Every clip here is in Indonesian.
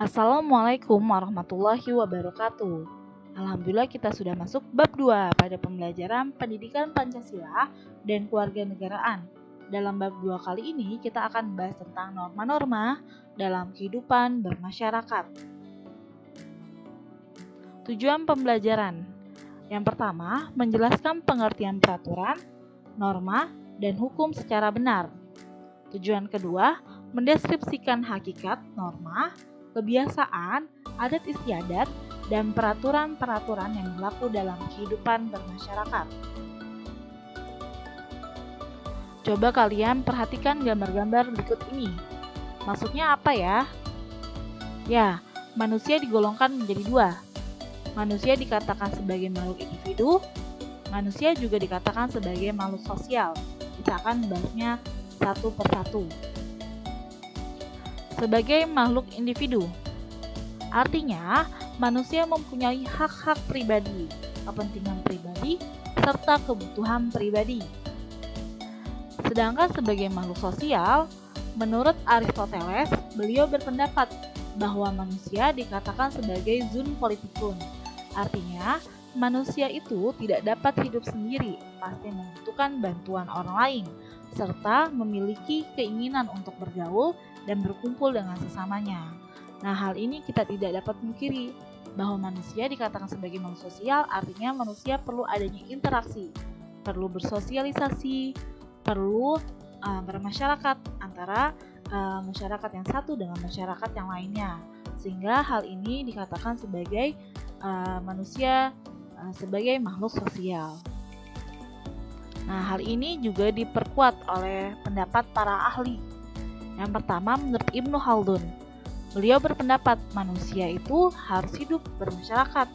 Assalamualaikum warahmatullahi wabarakatuh. Alhamdulillah kita sudah masuk bab 2 pada pembelajaran pendidikan Pancasila dan kewarganegaraan. Dalam bab 2 kali ini kita akan membahas tentang norma-norma dalam kehidupan bermasyarakat. Tujuan pembelajaran. Yang pertama, menjelaskan pengertian peraturan, norma, dan hukum secara benar. Tujuan kedua, mendeskripsikan hakikat norma, kebiasaan, adat istiadat, dan peraturan-peraturan yang berlaku dalam kehidupan bermasyarakat. Coba kalian perhatikan gambar-gambar berikut ini. Maksudnya apa ya? Ya, manusia digolongkan menjadi dua. Manusia dikatakan sebagai makhluk individu, manusia juga dikatakan sebagai makhluk sosial. Kita akan membahasnya satu persatu. Sebagai makhluk individu, artinya manusia mempunyai hak-hak pribadi, kepentingan pribadi, serta kebutuhan pribadi. Sedangkan sebagai makhluk sosial, menurut Aristoteles, beliau berpendapat bahwa manusia dikatakan sebagai zoon politikun. Artinya, manusia itu tidak dapat hidup sendiri, pasti membutuhkan bantuan orang lain, serta memiliki keinginan untuk bergaul dan berkumpul dengan sesamanya. Nah, hal ini kita tidak dapat mengkiri bahwa manusia dikatakan sebagai makhluk sosial, artinya manusia perlu adanya interaksi, perlu bersosialisasi, perlu bermasyarakat antara masyarakat yang satu dengan masyarakat yang lainnya, sehingga hal ini dikatakan sebagai manusia sebagai makhluk sosial. Nah, hal ini juga diperkuat oleh pendapat para ahli. Yang pertama, menurut Ibnu Khaldun, beliau berpendapat manusia itu harus hidup bermasyarakat.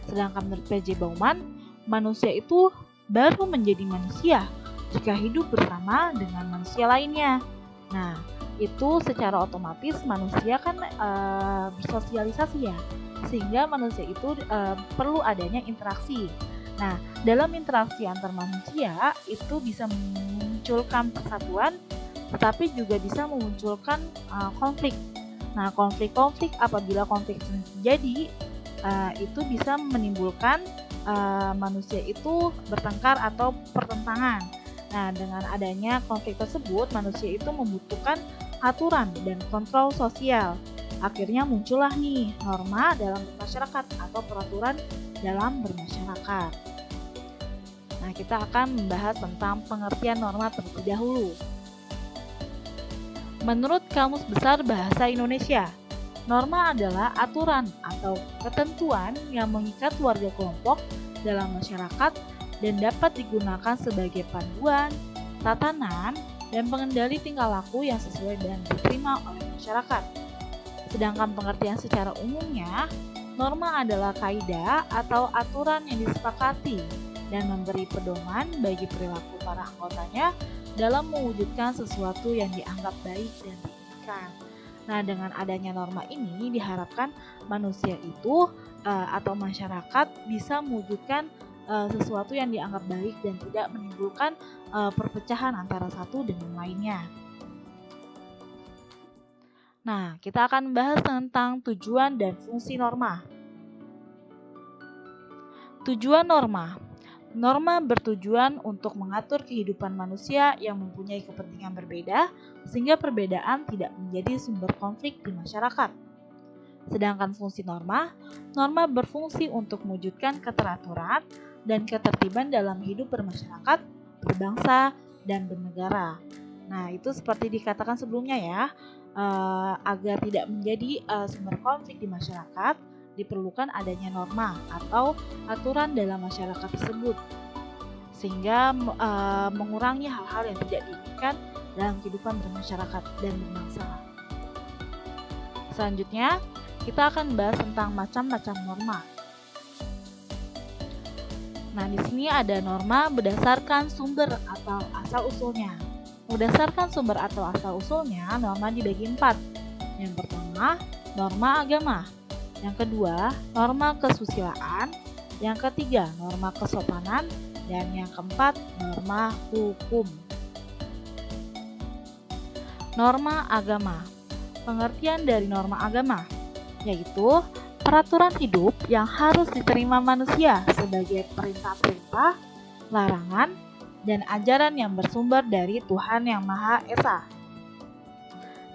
Sedangkan menurut P.J. Bauman, manusia itu baru menjadi manusia jika hidup bersama dengan manusia lainnya. Nah, itu secara otomatis manusia kan bersosialisasi ya, sehingga manusia itu perlu adanya interaksi. Nah, dalam interaksi antar manusia itu bisa memunculkan persatuan, tetapi juga bisa memunculkan konflik. Nah, konflik-konflik apabila konflik terjadi itu bisa menimbulkan manusia itu bertengkar atau pertentangan. Nah, dengan adanya konflik tersebut, manusia itu membutuhkan aturan dan kontrol sosial. Akhirnya muncullah nih norma dalam bermasyarakat atau peraturan dalam bermasyarakat. Nah, kita akan membahas tentang pengertian norma terlebih dahulu. Menurut Kamus Besar Bahasa Indonesia, norma adalah aturan atau ketentuan yang mengikat warga kelompok dalam masyarakat dan dapat digunakan sebagai panduan, tatanan, dan pengendali tingkah laku yang sesuai dan diterima oleh masyarakat. Sedangkan pengertian secara umumnya, norma adalah kaidah atau aturan yang disepakati dan memberi pedoman bagi perilaku para anggotanya dalam mewujudkan sesuatu yang dianggap baik dan diinginkan. Nah, dengan adanya norma ini diharapkan manusia itu atau masyarakat bisa mewujudkan sesuatu yang dianggap baik dan tidak menimbulkan perpecahan antara satu dengan lainnya. Nah, kita akan membahas tentang tujuan dan fungsi norma. Tujuan norma. Norma bertujuan untuk mengatur kehidupan manusia yang mempunyai kepentingan berbeda, sehingga perbedaan tidak menjadi sumber konflik di masyarakat. Sedangkan fungsi norma berfungsi untuk mewujudkan keteraturan dan ketertiban dalam hidup bermasyarakat, berbangsa, dan bernegara. Nah, itu seperti dikatakan sebelumnya ya, agar tidak menjadi sumber konflik di masyarakat, diperlukan adanya norma atau aturan dalam masyarakat tersebut, sehingga mengurangi hal-hal yang tidak diinginkan dalam kehidupan bermasyarakat dan berbangsa. Selanjutnya, kita akan bahas tentang macam-macam norma. Nah, di sini ada norma berdasarkan sumber atau asal-usulnya. Berdasarkan sumber atau asal-usulnya, norma dibagi 4. Yang pertama, norma agama. Yang kedua, norma kesusilaan. Yang ketiga, norma kesopanan. Dan yang keempat, norma hukum. Norma agama. Pengertian dari norma agama. yaitu peraturan hidup yang harus diterima manusia sebagai perintah-perintah, larangan, dan ajaran yang bersumber dari Tuhan Yang Maha Esa.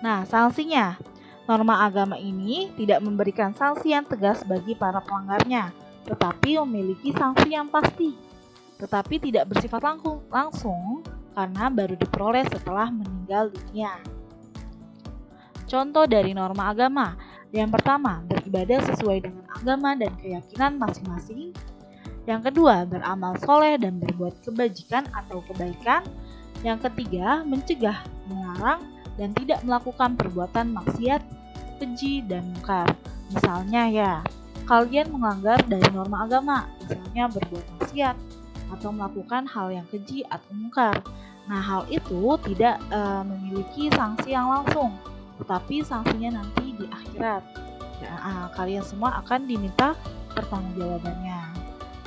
Nah, sanksinya, norma agama ini tidak memberikan sanksi yang tegas bagi para pelanggarnya, tetapi memiliki sanksi yang pasti, tetapi tidak bersifat langsung karena baru diperoleh setelah meninggal dunia. Contoh dari norma agama. Yang pertama, beribadah sesuai dengan agama dan keyakinan masing-masing. Yang kedua, beramal soleh dan berbuat kebajikan atau kebaikan. Yang ketiga, mencegah, melarang, dan tidak melakukan perbuatan maksiat, keji, dan mungkar. Misalnya ya, kalian melanggar dari norma agama, misalnya berbuat maksiat atau melakukan hal yang keji atau mungkar. Nah, hal itu tidak memiliki sanksi yang langsung, tetapi sanksinya nanti di akhirat. Kalian semua akan diminta pertanggungjawabannya.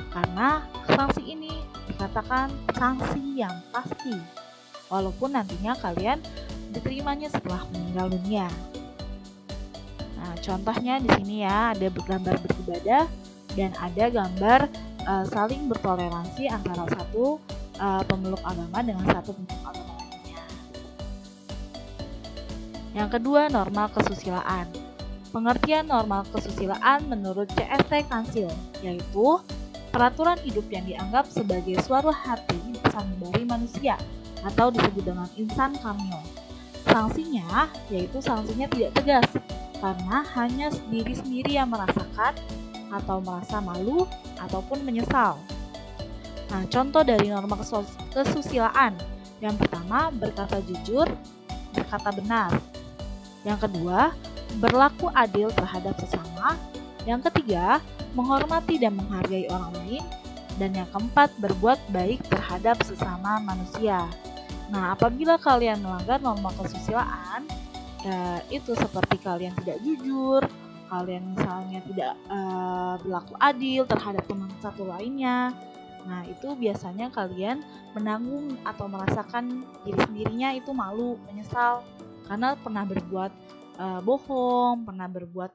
Karena sanksi ini dikatakan sanksi yang pasti, walaupun nantinya kalian diterimanya setelah meninggal dunia. Nah, contohnya di sini ya, ada gambar beribadah dan ada gambar saling bertoleransi antara satu pemeluk agama dengan satu pemeluk agama lainnya. Yang kedua, norma kesusilaan. Pengertian norma kesusilaan menurut CST Kansil, yaitu peraturan hidup yang dianggap sebagai suara hati sanubari manusia atau disebut dengan insan kamil. Sanksinya, yaitu sanksinya tidak tegas, karena hanya diri sendiri yang merasakan atau merasa malu ataupun menyesal. Nah, contoh dari norma kesusilaan. Yang pertama, berkata jujur, berkata benar. Yang kedua, berlaku adil terhadap sesama. Yang ketiga, menghormati dan menghargai orang lain. Dan yang keempat, berbuat baik terhadap sesama manusia. Nah, apabila kalian melanggar norma kesusilaan, itu seperti kalian tidak jujur, kalian misalnya tidak berlaku adil terhadap teman satu lainnya. Nah, itu biasanya kalian menanggung atau merasakan diri sendirinya itu malu, menyesal karena pernah berbuat bohong, pernah berbuat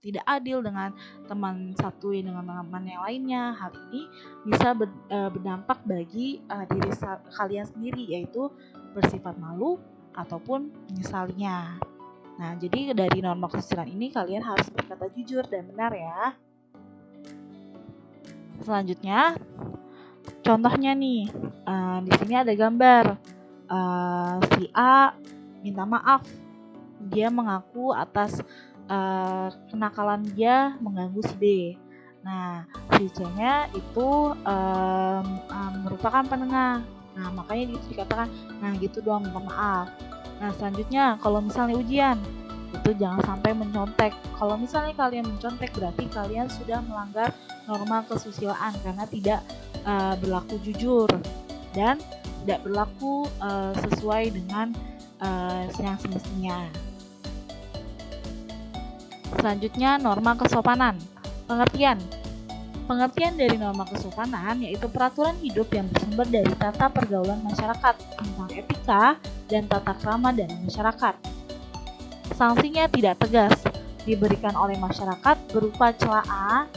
tidak adil dengan teman satu dengan teman yang lainnya. Hal ini bisa berdampak bagi diri kalian sendiri, yaitu bersifat malu ataupun menyesalinya. Nah, jadi dari norma kesusilaan ini kalian harus berkata jujur dan benar ya. Selanjutnya, contohnya nih, di sini ada gambar si A minta maaf, dia mengaku atas kenakalan dia mengganggu si B. Nah, si C-nya itu merupakan penengah. Nah, makanya itu dikatakan, nah gitu doang minta maaf. Nah, selanjutnya kalau misalnya ujian, itu jangan sampai mencontek. Kalau misalnya kalian mencontek, berarti kalian sudah melanggar norma kesusilaan karena tidak berlaku jujur dan tidak berlaku sesuai dengan yang semestinya. Selanjutnya, norma kesopanan. Pengertian dari norma kesopanan yaitu peraturan hidup yang bersumber dari tata pergaulan masyarakat tentang etika dan tata krama dalam masyarakat. Sanksinya tidak tegas, diberikan oleh masyarakat berupa celaan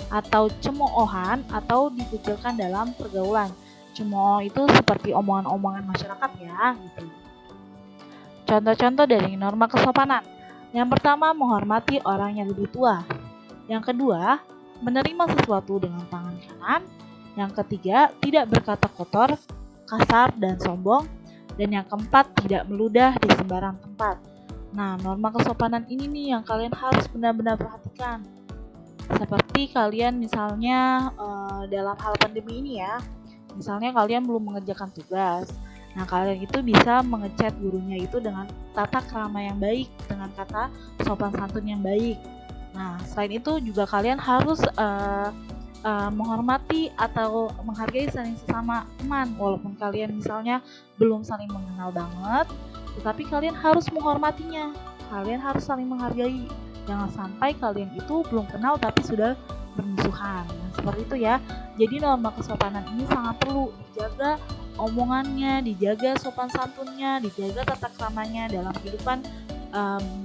atau cemoohan atau dikucilkan dalam pergaulan. Cemooh itu seperti omongan-omongan masyarakat ya, gitu. Contoh-contoh dari norma kesopanan. Yang pertama, menghormati orang yang lebih tua. Yang kedua, menerima sesuatu dengan tangan kanan. Yang ketiga, tidak berkata kotor, kasar, dan sombong. Dan yang keempat, tidak meludah di sembarang tempat. Nah, norma kesopanan ini nih yang kalian harus benar-benar perhatikan. Seperti kalian misalnya dalam hal pandemi ini ya, misalnya kalian belum mengerjakan tugas. Nah, kalian itu bisa mengechat gurunya itu dengan tata krama yang baik, dengan kata sopan santun yang baik. Nah, selain itu juga kalian harus menghormati atau menghargai saling sesama teman. Walaupun kalian misalnya belum saling mengenal banget, tetapi kalian harus menghormatinya. Kalian harus saling menghargai. Jangan sampai kalian itu belum kenal tapi sudah bermusuhan. Nah, seperti itu ya. Jadi norma kesopanan ini sangat perlu dijaga omongannya, dijaga sopan santunnya, dijaga tata kramanya dalam kehidupan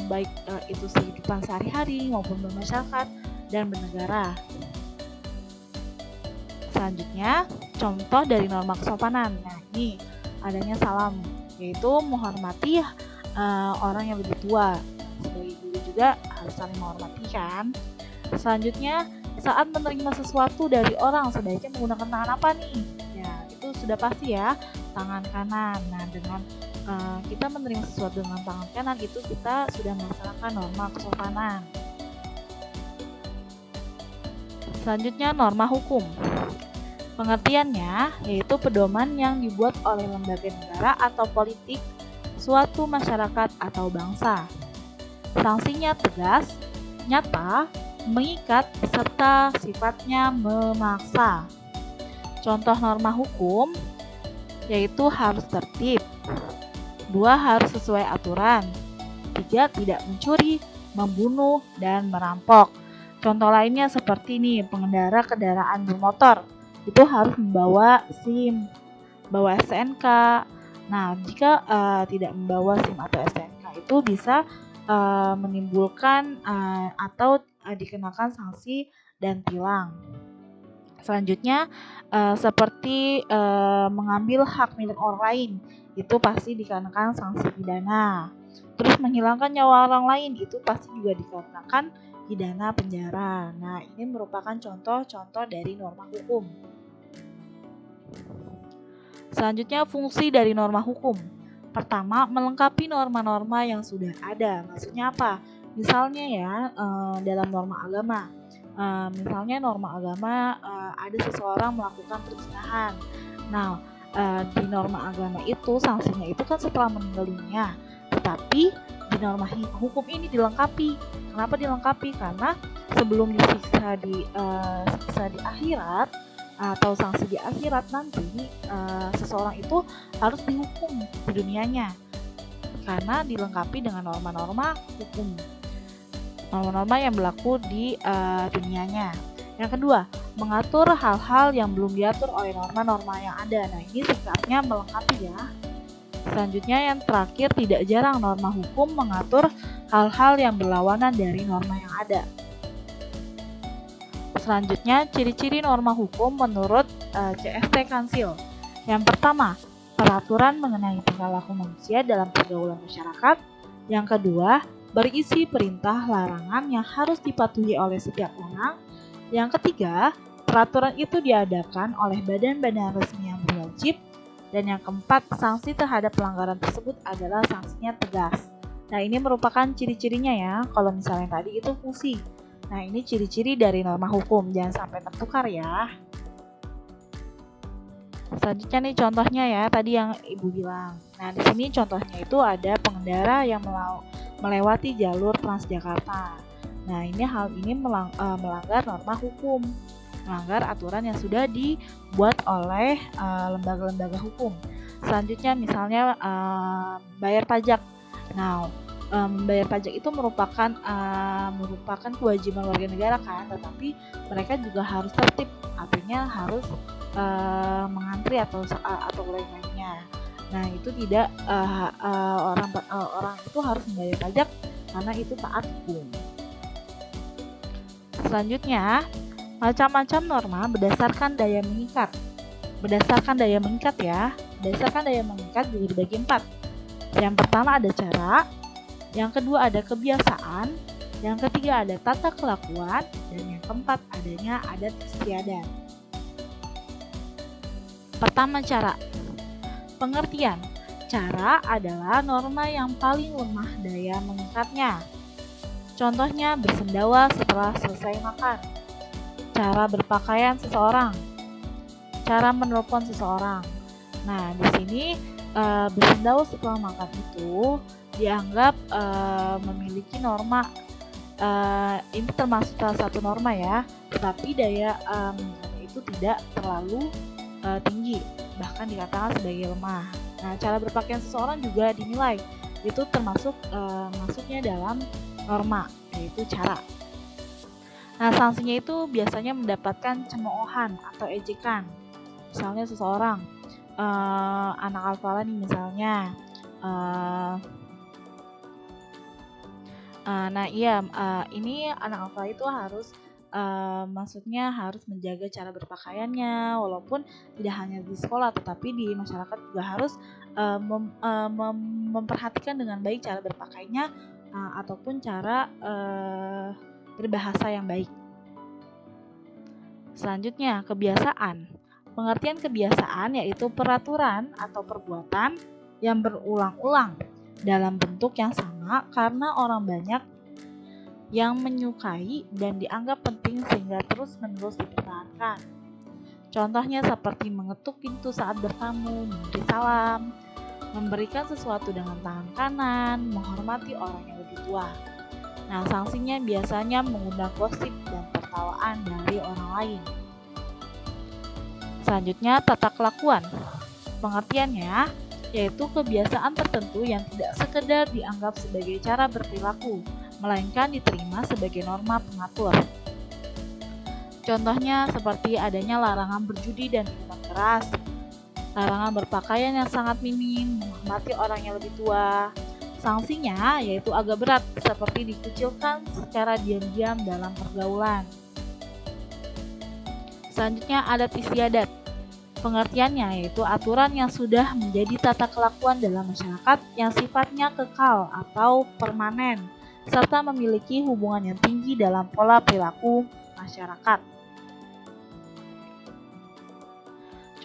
baik itu kehidupan sehari-hari maupun bermasyarakat dan bernegara. Selanjutnya, contoh dari norma kesopanan. Nah, ini adanya salam, yaitu menghormati orang yang lebih tua. Sebagai guru juga harus saling menghormati kan. Selanjutnya, saat menerima sesuatu dari orang sebaiknya menggunakan tangan apa nih? Ya, itu sudah pasti ya, tangan kanan. Nah, dengan kita menerima sesuatu dengan tangan kanan itu kita sudah melaksanakan norma kesopanan. Selanjutnya, norma hukum. Pengertiannya yaitu pedoman yang dibuat oleh lembaga negara atau politik suatu masyarakat atau bangsa. Sanksinya tegas, nyata, mengikat, serta sifatnya memaksa. Contoh norma hukum yaitu harus tertib, 2 harus sesuai aturan, 3 tidak mencuri, membunuh, dan merampok. Contoh lainnya seperti ini, pengendara kendaraan bermotor itu harus membawa SIM, bawa STNK. Nah, jika tidak membawa SIM atau STNK itu bisa menimbulkan atau dikenakan sanksi dan tilang. Selanjutnya seperti mengambil hak milik orang lain itu pasti dikenakan sanksi pidana. Terus menghilangkan nyawa orang lain itu pasti juga dikenakan pidana penjara. Nah, ini merupakan contoh-contoh dari norma hukum. Selanjutnya, fungsi dari norma hukum. Pertama, melengkapi norma-norma yang sudah ada. Maksudnya apa? Misalnya ya, dalam norma agama. Misalnya norma agama ada seseorang melakukan perzinahan. Nah, di norma agama itu sanksinya itu kan setelah meninggal dunia. Tetapi di norma hukum ini dilengkapi. Kenapa dilengkapi? Karena sebelum disiksa di akhirat atau sanksi di akhirat nanti seseorang itu harus dihukum di dunianya karena dilengkapi dengan norma-norma hukum, norma-norma yang berlaku di dunianya. Yang kedua, mengatur hal-hal yang belum diatur oleh norma-norma yang ada. Nah, ini singkatnya melengkapi ya. Selanjutnya yang terakhir, tidak jarang norma hukum mengatur hal-hal yang berlawanan dari norma yang ada. Selanjutnya, ciri-ciri norma hukum menurut CST Kansil. Yang pertama, peraturan mengenai tingkah laku manusia dalam pergaulan masyarakat. Yang kedua, berisi perintah larangan yang harus dipatuhi oleh setiap orang. Yang ketiga, peraturan itu diadakan oleh badan-badan resmi yang berwajib. Dan yang keempat, sanksi terhadap pelanggaran tersebut adalah sanksinya tegas. Nah, ini merupakan ciri-cirinya ya. Kalau misalnya tadi itu fungsi. Nah, ini ciri-ciri dari norma hukum, jangan sampai tertukar ya. Selanjutnya nih contohnya ya, tadi yang Ibu bilang. Nah, di sini contohnya itu ada pengendara yang melewati jalur Transjakarta. Nah, hal ini melanggar norma hukum, melanggar aturan yang sudah dibuat oleh lembaga-lembaga hukum. Selanjutnya misalnya bayar pajak. Nah, membayar pajak itu merupakan kewajiban warga negara kan, tetapi mereka juga harus tertib, artinya harus mengantri atau lain-lainnya. Nah, itu tidak orang itu harus membayar pajak karena itu taat hukum. Selanjutnya, macam-macam norma berdasarkan daya mengikat. Berdasarkan daya mengikat ya. Berdasarkan daya mengikat juga dibagi 4. Yang pertama ada cara, yang kedua ada kebiasaan, yang ketiga ada tata kelakuan, dan yang keempat adanya adat istiadat. Pertama, cara. Pengertian. Cara adalah norma yang paling lemah daya mengikatnya. Contohnya bersendawa setelah selesai makan, cara berpakaian seseorang, cara menelpon seseorang. Nah, di sini bersendawa setelah makan itu dianggap memiliki norma. Ini termasuk salah satu norma ya, tetapi daya itu tidak terlalu tinggi, bahkan dikatakan sebagai lemah. Nah, cara berpakaian seseorang juga dinilai itu termasuk masuknya dalam norma, yaitu cara. Nah, sanksinya itu biasanya mendapatkan cemoohan atau ejekan. Misalnya seseorang anak alfala nih misalnya Nah iya, ini anak alfa itu harus, maksudnya harus menjaga cara berpakaiannya, walaupun tidak hanya di sekolah, tetapi di masyarakat juga harus, memperhatikan dengan baik cara berpakaiannya, ataupun cara, berbahasa yang baik. Selanjutnya, kebiasaan. Pengertian kebiasaan yaitu peraturan atau perbuatan yang berulang-ulang dalam bentuk yang sama karena orang banyak yang menyukai dan dianggap penting sehingga terus-menerus dipertahankan. Contohnya seperti mengetuk pintu saat bertamu, memberi salam, memberikan sesuatu dengan tangan kanan, menghormati orang yang lebih tua. Nah, sanksinya biasanya mengundang gosip dan tertawaan dari orang lain. Selanjutnya, tata kelakuan. Pengertiannya yaitu kebiasaan tertentu yang tidak sekedar dianggap sebagai cara berperilaku, melainkan diterima sebagai norma pengatur. Contohnya seperti adanya larangan berjudi dan minuman keras, larangan berpakaian yang sangat minim, menghormati orang yang lebih tua. Sanksinya yaitu agak berat, seperti dikucilkan secara diam-diam dalam pergaulan. Selanjutnya, adat istiadat. Pengertiannya yaitu aturan yang sudah menjadi tata kelakuan dalam masyarakat yang sifatnya kekal atau permanen, serta memiliki hubungan yang tinggi dalam pola perilaku masyarakat.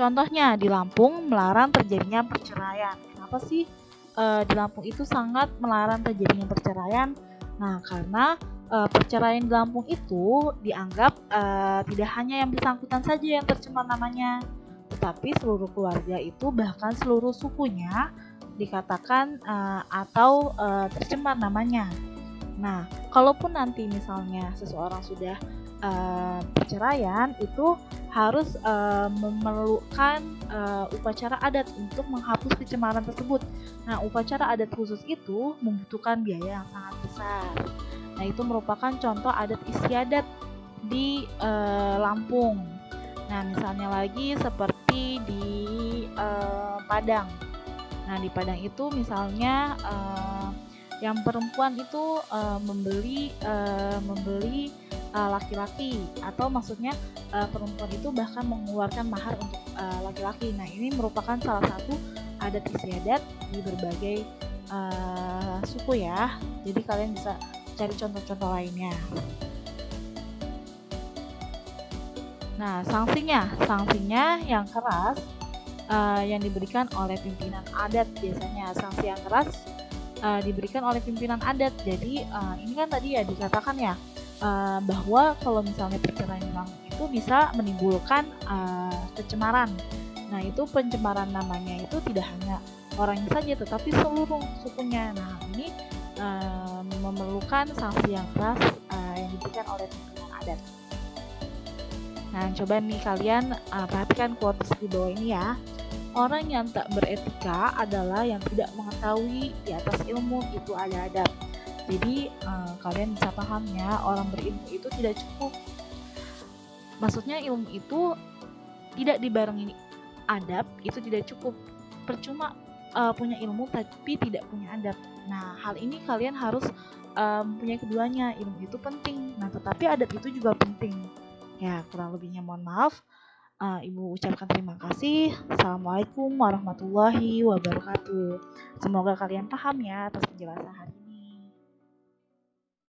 Contohnya, di Lampung melarang terjadinya perceraian. Kenapa sih di Lampung itu sangat melarang terjadinya perceraian? Nah, karena perceraian di Lampung itu dianggap tidak hanya yang bersangkutan saja yang tercemar namanya, tetapi seluruh keluarga itu, bahkan seluruh sukunya dikatakan atau tercemar namanya. Nah, kalaupun nanti misalnya seseorang sudah perceraian, itu harus memerlukan upacara adat untuk menghapus pencemaran tersebut. Nah, upacara adat khusus itu membutuhkan biaya yang sangat besar. Nah, itu merupakan contoh adat istiadat di Lampung. Nah, misalnya lagi seperti di Padang. Nah, di Padang itu misalnya yang perempuan itu membeli laki-laki, atau maksudnya perempuan itu bahkan mengeluarkan mahar untuk laki-laki. Nah, ini merupakan salah satu adat istiadat di berbagai suku ya. Jadi kalian bisa cari contoh-contoh lainnya. Nah, sanksinya yang keras yang diberikan oleh pimpinan adat. Biasanya sanksi yang keras diberikan oleh pimpinan adat. Jadi ini kan tadi ya dikatakan ya bahwa kalau misalnya perceraian itu bisa menimbulkan pencemaran. Nah, itu pencemaran namanya itu tidak hanya orangnya saja, tetapi seluruh sukunya. Nah, ini memerlukan sanksi yang keras yang diberikan oleh pimpinan adat. Nah, coba nih kalian perhatikan quotes di bawah ini ya. Orang yang tak beretika adalah yang tidak mengetahui di atas ilmu itu ada adab. Jadi kalian bisa paham ya, orang berilmu itu tidak cukup. Maksudnya ilmu itu tidak dibarengi adab itu tidak cukup. Percuma punya ilmu tapi tidak punya adab. Nah, hal ini kalian harus punya keduanya. Ilmu itu penting, nah tetapi adab itu juga penting. Ya, kurang lebihnya mohon maaf. Ibu ucapkan terima kasih. Assalamualaikum warahmatullahi wabarakatuh. Semoga kalian paham ya atas penjelasan hari ini.